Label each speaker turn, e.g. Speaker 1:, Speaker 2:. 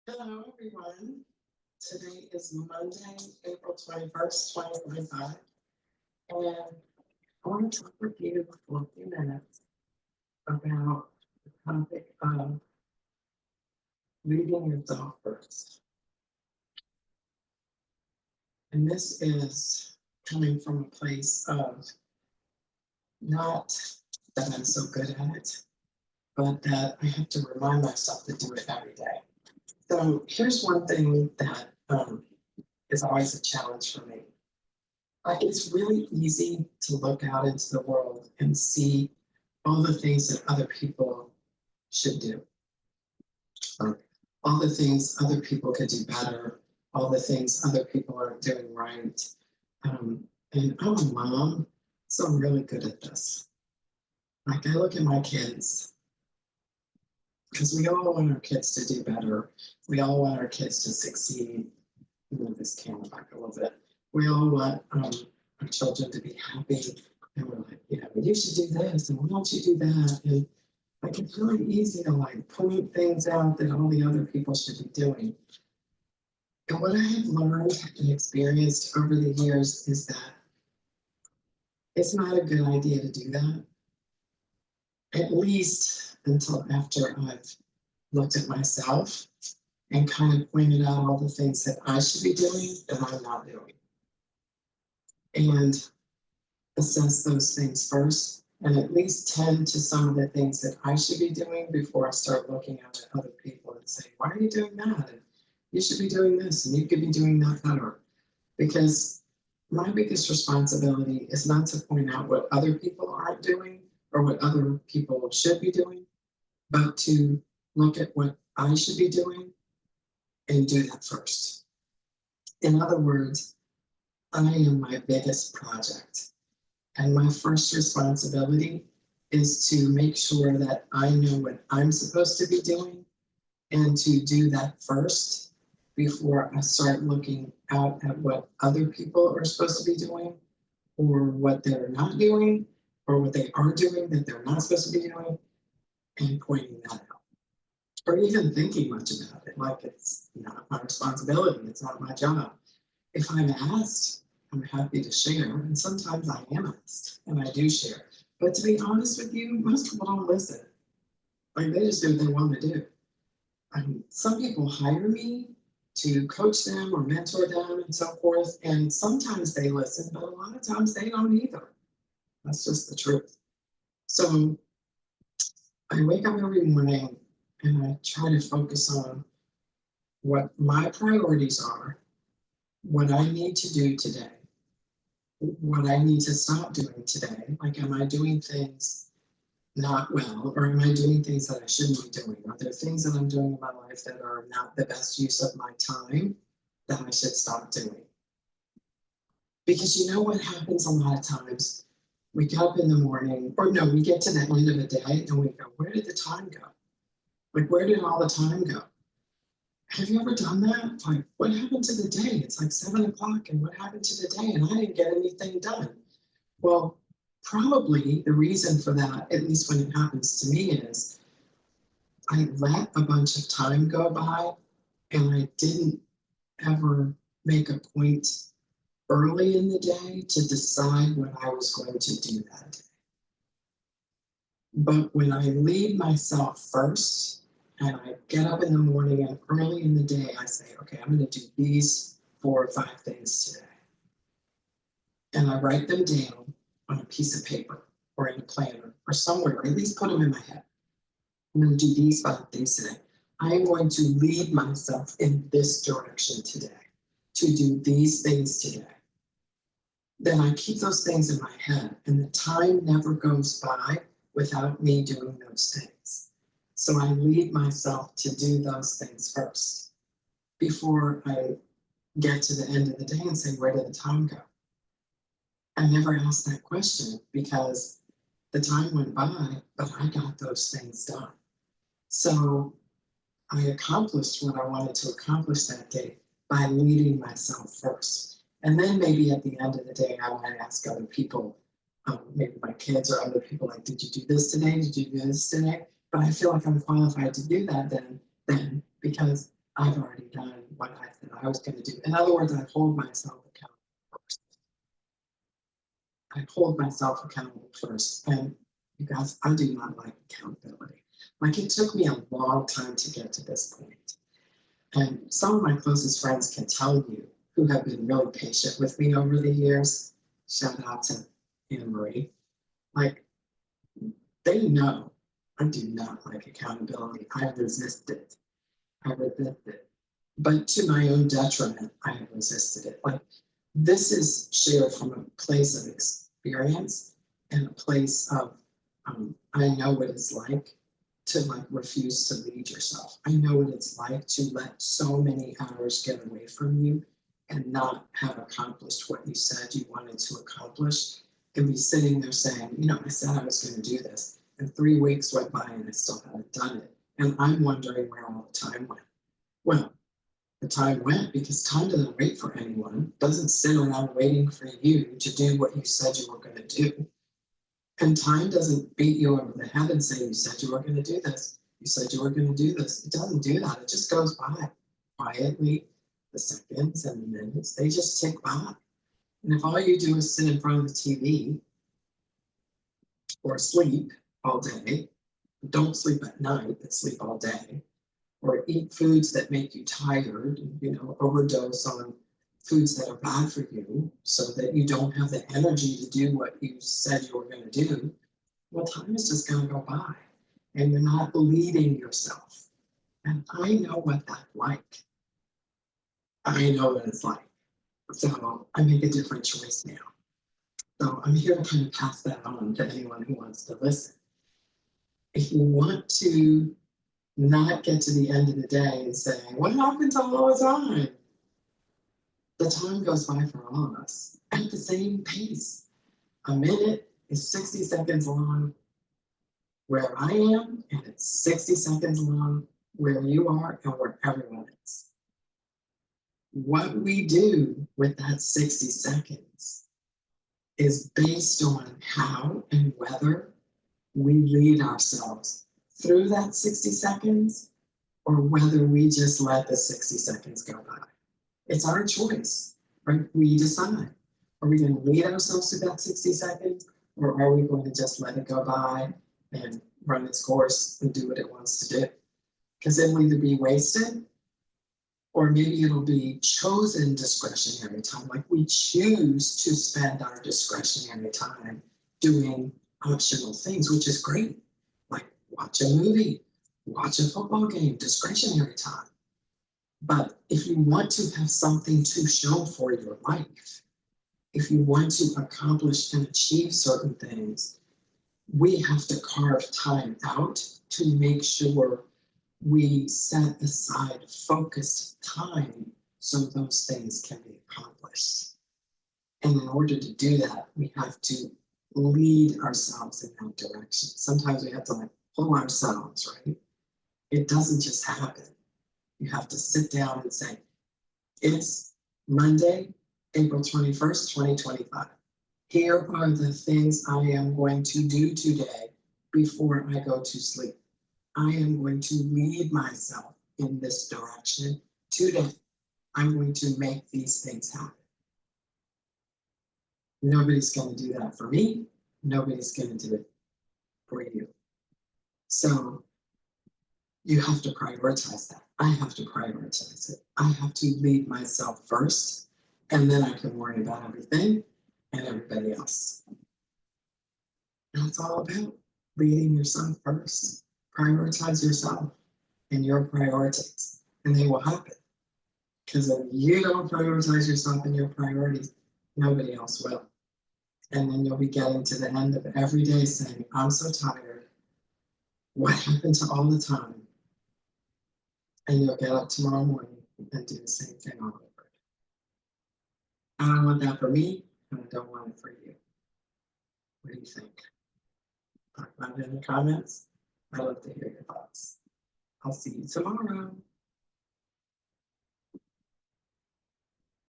Speaker 1: Hello, everyone. Today is Monday, April 21st, 2025, and I want to talk with you for a few minutes about the topic of leading yourself first. And this is coming from a place of not that I'm so good at it, but that I have to remind myself to do it every day. So here's one thing that is always a challenge for me. It's really easy to look out into the world and see all the things that other people should do, or all the things other people could do better, all the things other people aren't doing right. And I'm a mom, so I'm really good at this. Like I look at my kids, because we all want our kids to do better. We all want our kids to succeed. Move this camera back a little bit. We all want our children to be happy. And we're like, you should do this, and why don't you do that? And like it's really easy to like point things out that all the other people should be doing. And what I have learned and experienced over the years is that it's not a good idea to do that, at least until after I've looked at myself and kind of pointed out all the things that I should be doing that I'm not doing. And assess those things first and at least tend to some of the things that I should be doing before I start looking at other people and saying, why are you doing that? And you should be doing this and you could be doing that better. Because my biggest responsibility is not to point out what other people aren't doing or what other people should be doing, but to look at what I should be doing and do that first. In other words, I am my biggest project. And my first responsibility is to make sure that I know what I'm supposed to be doing and to do that first before I start looking out at what other people are supposed to be doing or what they're not doing or what they are doing that they're not supposed to be doing and pointing that out. Or even thinking much about it, like it's not my responsibility, it's not my job. If I'm asked, I'm happy to share, and sometimes I am asked, and I do share. But to be honest with you, most people don't listen. Like they just do what they want to do. Some people hire me to coach them or mentor them and so forth, and sometimes they listen, but a lot of times they don't either. That's just the truth. So I wake up every morning and I try to focus on what my priorities are, what I need to do today, what I need to stop doing today. Like, am I doing things not well, or am I doing things that I shouldn't be doing? Are there things that I'm doing in my life that are not the best use of my time that I should stop doing? Because you know what happens a lot of times? We get up in the morning, or no, we get to the end of the day and we go, where did the time go? Like, where did all the time go? Have you ever done that? Like, what happened to the day? It's like 7 o'clock, and what happened to the day? And I didn't get anything done. Well, probably the reason for that, at least when it happens to me, is I let a bunch of time go by and I didn't ever make a point early in the day to decide what I was going to do that day. But when I lead myself first and I get up in the morning and early in the day, I say, okay, I'm going to do these 4 or 5 things today. And I write them down on a piece of paper or in a planner or somewhere, or at least put them in my head. I'm going to do these 5 things today. I am going to lead myself in this direction today, to do these things today. Then I keep those things in my head, and the time never goes by without me doing those things. So I lead myself to do those things first before I get to the end of the day and say, where did the time go? I never asked that question because the time went by, but I got those things done. So I accomplished what I wanted to accomplish that day by leading myself first. And then maybe at the end of the day, I might ask other people, maybe my kids or other people, like, did you do this today? Did you do this today? But I feel like I'm qualified to do that then because I've already done what I said I was going to do. In other words, I hold myself accountable first. I hold myself accountable first. And you guys, I do not like accountability. Like it took me a long time to get to this point. And some of my closest friends can tell you who have been really patient with me over the years. Shout out to Anne Marie. Like they know I do not like accountability. I resist it. I resist it. But to my own detriment, I have resisted it. Like this is shared from a place of experience and a place of I know what it's like to like refuse to lead yourself. I know what it's like to let so many hours get away from you and not have accomplished what you said you wanted to accomplish and be sitting there saying, you know, I said I was going to do this, and 3 weeks went by and I still haven't done it. And I'm wondering where all the time went. Well, the time went because time doesn't wait for anyone, doesn't sit around waiting for you to do what you said you were going to do. And time doesn't beat you over the head and say, you said you were going to do this. You said you were going to do this. It doesn't do that. It just goes by quietly. The seconds and the minutes, they just tick by. And if all you do is sit in front of the TV or sleep all day, don't sleep at night, but sleep all day, or eat foods that make you tired, you know, overdose on foods that are bad for you so that you don't have the energy to do what you said you were going to do, well, time is just going to go by and you're not leading yourself. And I know what that's like. I know what it's like. So I make a different choice now. So I'm here to kind of pass that on to anyone who wants to listen. If you want to not get to the end of the day and say, what happened to all the time? The time goes by for all of us at the same pace. A minute is 60 seconds long where I am, and it's 60 seconds long where you are and where everyone is. What we do with that 60 seconds is based on how and whether we lead ourselves through that 60 seconds or whether we just let the 60 seconds go by. It's our choice, right? We decide. Are we going to lead ourselves through that 60 seconds or are we going to just let it go by and run its course and do what it wants to do? Because it will either be wasted or maybe it'll be chosen discretionary time. Like we choose to spend our discretionary time doing optional things, which is great. Like watch a movie, watch a football game, discretionary time. But if you want to have something to show for your life, if you want to accomplish and achieve certain things, we have to carve time out to make sure we set aside focused time so those things can be accomplished. And in order to do that, we have to lead ourselves in that direction. Sometimes we have to like pull ourselves, right? It doesn't just happen. You have to sit down and say, it's Monday, April 21st, 2025. Here are the things I am going to do today before I go to sleep. I am going to lead myself in this direction today. I'm going to make these things happen. Nobody's going to do that for me. Nobody's going to do it for you. So you have to prioritize that. I have to prioritize it. I have to lead myself first, and then I can worry about everything and everybody else. And it's all about leading yourself first. Prioritize yourself and your priorities, and they will happen. Because if you don't prioritize yourself and your priorities, nobody else will. And then you'll be getting to the end of every day saying, I'm so tired. What happened to all the time? And you'll get up tomorrow morning and do the same thing all over. I don't want that for me, and I don't want it for you. What do you think? Talk about it in the comments. I'd love to hear your thoughts. I'll see you tomorrow.